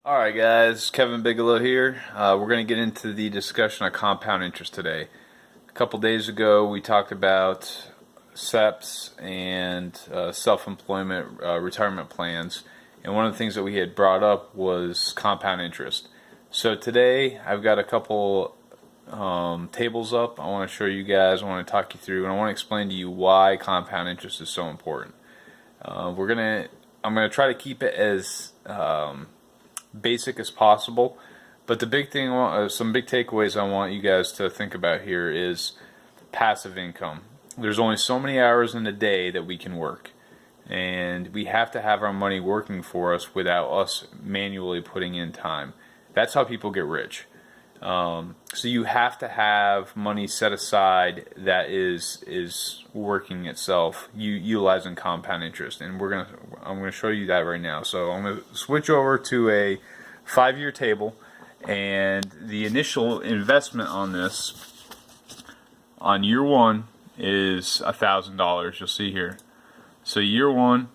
Alright guys, Kevin Bigelow here. We're going to get into the discussion of compound interest today. A couple days ago we talked about SEPs and self-employment retirement plans, and one of the things that we had brought up was compound interest. So today I've got a couple tables up. I want to show you guys, I want to talk you through, and I want to explain to you why compound interest is so important. I'm going to try to keep it as basic as possible, but the big thing, some big takeaways I want you guys to think about here is passive income. There's only so many hours in a day that we can work, and we have to have our money working for us without us manually putting in time. That's how people get rich. So you have to have money set aside that is working itself, utilizing compound interest, and I'm gonna show you that right now. So I'm gonna switch over to a 5-year table, and the initial investment on this, on year one, is $1,000. You'll see here. So year one,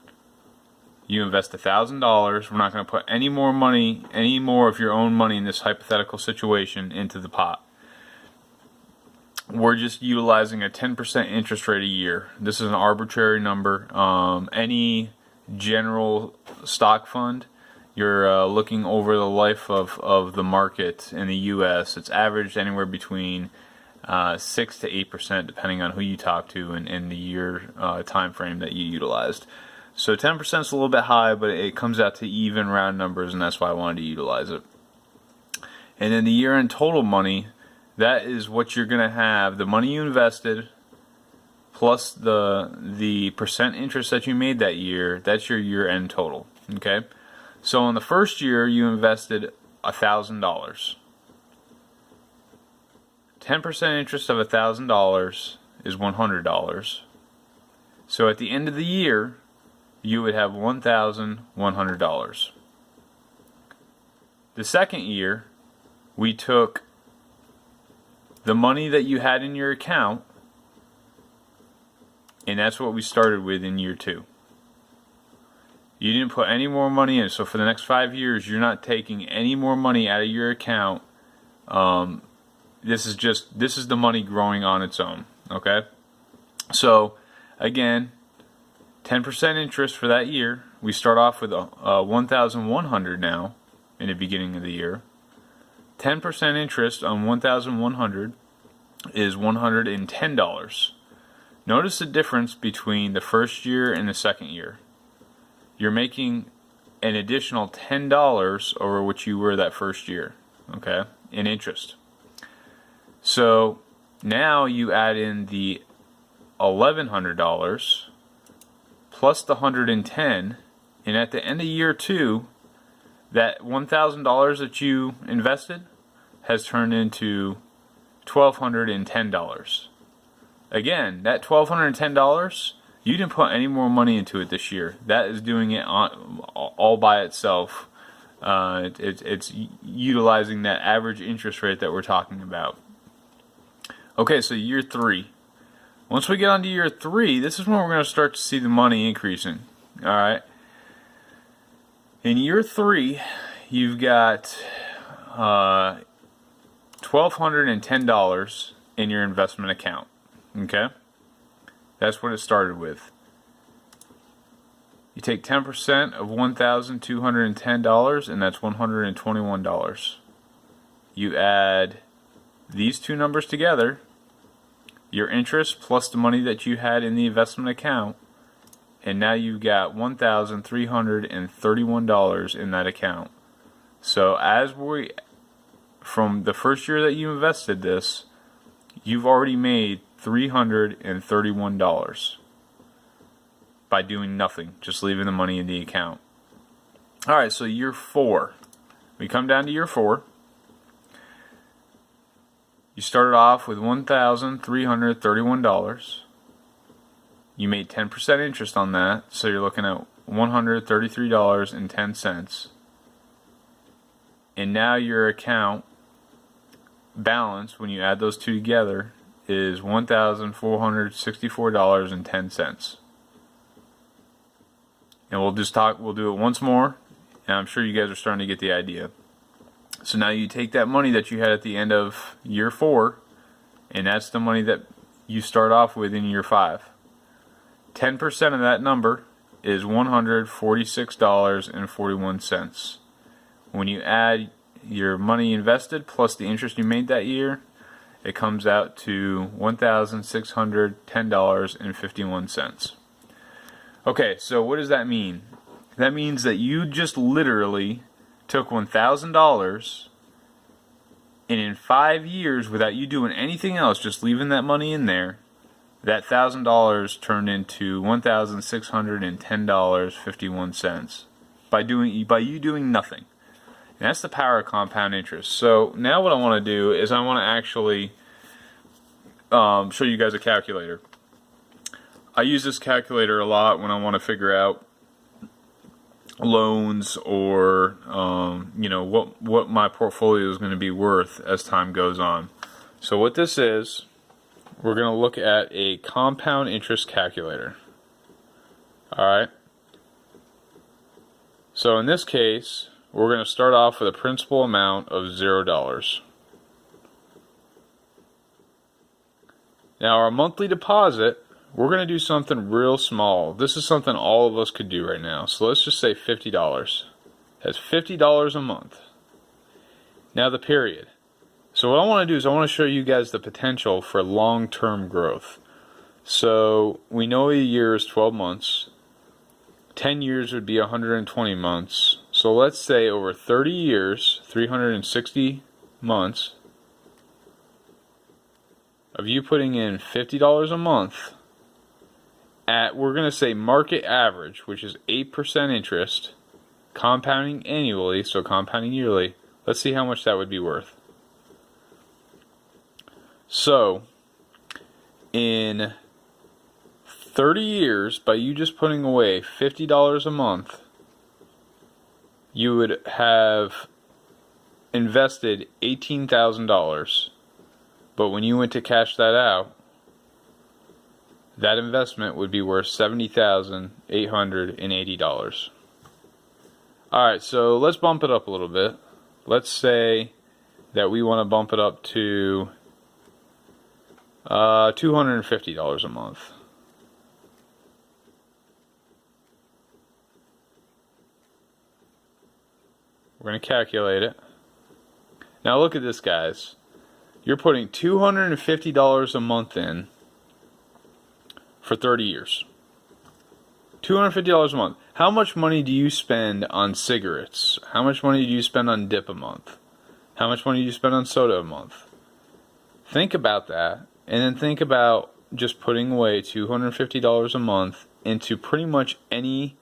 you invest $1,000. We're not going to put any more money, any more of your own money in this hypothetical situation into the pot. We're just utilizing a 10% interest rate a year. This is an arbitrary number. Any general stock fund, you're looking over the life of the market in the U.S. It's averaged anywhere between 6 to 8%, depending on who you talk to and the year time frame that you utilized. So 10% is a little bit high, but it comes out to even round numbers, and that's why I wanted to utilize it. And then the year-end total money, that is what you're going to have, the money you invested plus the percent interest that you made that year. That's your year-end total. Okay? So in the first year, you invested $1,000. 10% interest of $1,000 is $100. So at the end of the year, you would have $1,100. The second year, we took the money that you had in your account, and that's what we started with in year two. You didn't put any more money in, so for the next 5 years, you're not taking any more money out of your account. This is the money growing on its own. Okay, so again, 10% interest for that year. We start off with $1,100 now in the beginning of the year. 10% interest on $1,100 is $110. Notice the difference between the first year and the second year. You're making an additional $10 over what you were that first year, okay, in interest. So now you add in the $1,100 plus the $110, and at the end of year two, that $1,000 that you invested has turned into $1,210. Again, that $1,210, you didn't put any more money into it this year. That is doing it all by itself. It's utilizing that average interest rate that we're talking about. Okay, so year three. Once we get on to year three, this is when we're going to start to see the money increasing. Alright. In year three, you've got $1,210 in your investment account. Okay? That's what it started with. You take 10% of $1,210, and that's $121. You add these two numbers together, your interest plus the money that you had in the investment account, and now you've got $1,331 in that account. So from the first year that you invested this, you've already made $331 by doing nothing, just leaving the money in the account. Alright, so year four. We come down to year four. You started off with $1,331. You made 10% interest on that, so you're looking at $133.10. And now your account balance, when you add those two together, is $1,464.10. And we'll do it once more. Now I'm sure you guys are starting to get the idea. So now you take that money that you had at the end of year 4, and that's the money that you start off with in year 5. 10% of that number is $146.41. When you add your money invested plus the interest you made that year, it comes out to $1,610.51. Okay, so what does that mean? That means that you just literally took $1,000, and in 5 years, without you doing anything else, just leaving that money in there, that $1,000 turned into $1,610.51 by you doing nothing. And that's the power of compound interest. So now what I want to do is I want to actually show you guys a calculator. I use this calculator a lot when I want to figure out loans or what my portfolio is going to be worth as time goes on. So what this is, we're going to look at a compound interest calculator. Alright. So in this case, we're going to start off with a principal amount of $0. Now our monthly deposit, we're going to do something real small. This is something all of us could do right now. So let's just say $50. That's $50 a month. Now the period. So what I want to do is I want to show you guys the potential for long-term growth. So we know a year is 12 months. 10 years would be 120 months. So let's say over 30 years, 360 months, of you putting in $50 a month at, we're going to say market average, which is 8% interest, compounding annually, so compounding yearly. Let's see how much that would be worth. So, in 30 years, by you just putting away $50 a month, you would have invested $18,000. But when you went to cash that out, that investment would be worth $70,880. Alright, so let's bump it up a little bit. Let's say that we want to bump it up to $250 a month. We're going to calculate it. Now look at this, guys. You're putting $250 a month in for 30 years. $250 a month. How much money do you spend on cigarettes? How much money do you spend on dip a month? How much money do you spend on soda a month? Think about that, and then think about just putting away $250 a month into pretty much any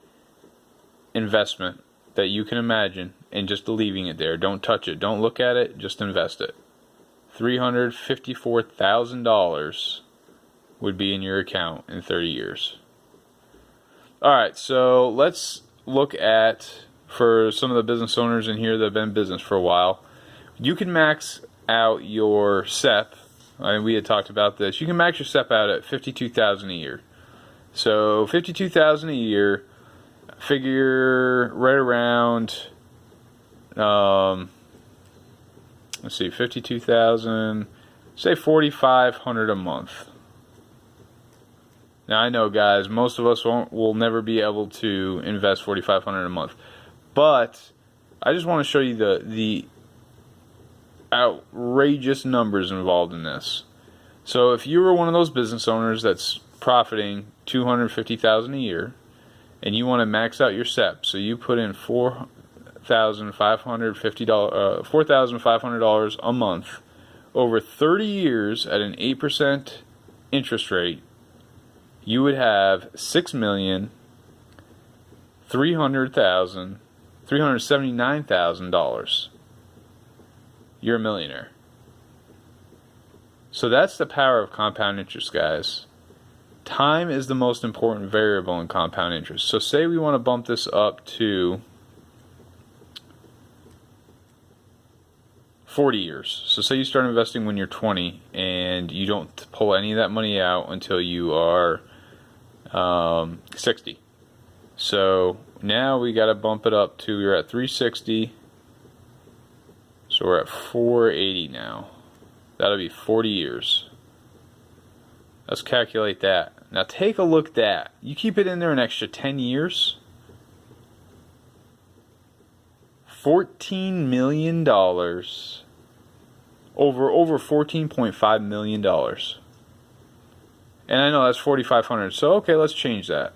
investment that you can imagine and just leaving it there. Don't touch it. Don't look at it. Just invest it. $354,000 would be in your account in 30 years. Alright, so let's look at, for some of the business owners in here that have been in business for a while, you can max out your SEP. We had talked about this. You can max your SEP out at $52,000 a year. So $52,000 a year, figure right around, let's see, 52,000, say 4,500 a month. Now I know, guys, most of us will never be able to invest 4,500 a month, but I just want to show you the outrageous numbers involved in this. So if you were one of those business owners that's profiting $250,000 a year, and you want to max out your SEP, so you put in $4,500 a month over 30 years at an 8% interest rate, you would have $379,000. You're a millionaire. So that's the power of compound interest, guys. Time is the most important variable in compound interest. So say we want to bump this up to 40 years. So say you start investing when you're 20 and you don't pull any of that money out until you are 60. So now we got to bump it up to, we're at 360. So we're at 480 now. That'll be 40 years. Let's calculate that. Now take a look at that. You keep it in there an extra 10 years. $14 million. Over $14.5 million. And I know that's 4,500. So okay, let's change that.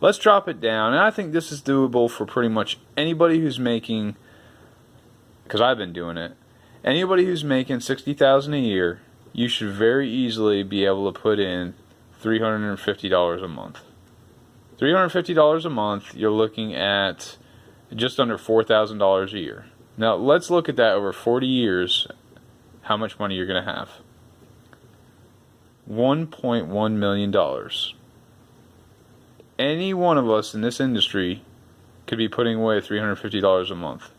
Let's drop it down. And I think this is doable for pretty much anybody who's making, because I've been doing it, anybody who's making $60,000 a year, you should very easily be able to put in $350 a month. $350 a month, you're looking at just under $4,000 a year. Now let's look at that over 40 years, how much money you're going to have. $1.1 million. Any one of us in this industry could be putting away $350 a month.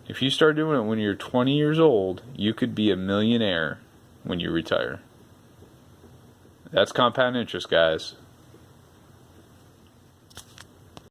If you start doing it when you're 20 years old, you could be a millionaire when you retire. That's compound interest, guys.